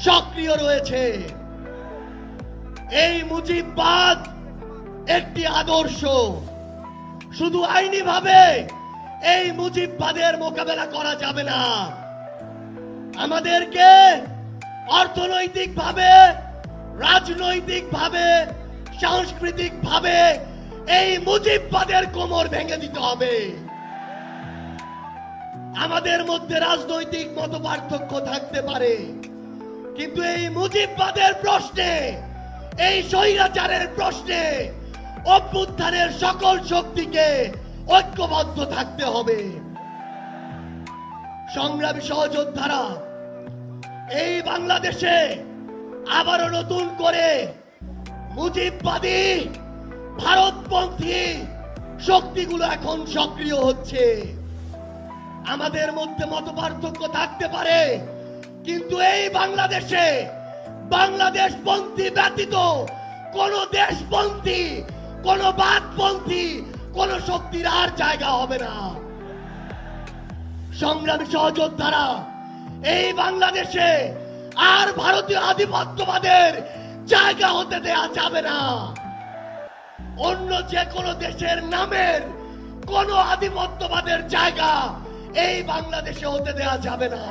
সক্রিয় রয়েছে। এই মুজিববাদ একটি আদর্শ। শুধু আইনি ভাবে এই মুজিববাদের মোকাবেলা করা যাবে না। আমাদেরকে অর্থনৈতিক ভাবে, রাজনৈতিক ভাবে, সাংস্কৃতিক ভাবে এই মুজিববাদের কোমর ভেঙে দিতে হবে। আমাদের মধ্যে রাজনৈতিক মতপার্থক্য থাকতে পারে, কিন্তু এই মুজিববাদের প্রশ্নে, এই স্বৈরাচারের প্রশ্নে অভ্যুত্থানের সকল শক্তিকে ঐক্যবদ্ধ থাকতে হবে। সংগ্রামী সহযোদ্ধারা, এই বাংলাদেশে আবারও নতুন করে মুজিববাদী ভারতপন্থী শক্তিগুলো এখন সক্রিয় হচ্ছে। আমাদের মধ্যে মতপার্থক্য থাকতে পারে, কিন্তু এই বাংলাদেশে বাংলাদেশপন্থী ব্যতীত কোন দেশপন্থী, কোন বাদপন্থী, কোন শক্তির আর জায়গা হবে না। সংগ্রামী সহযোদ্ধারা, এই বাংলাদেশে আর ভারতীয় আধিপত্যবাদের জায়গা হতে দেয়া যাবে না। অন্য যে কোনো দেশের নামের কোন আধিপত্যবাদের জায়গা এই বাংলাদেশে হতে দেয়া যাবে না।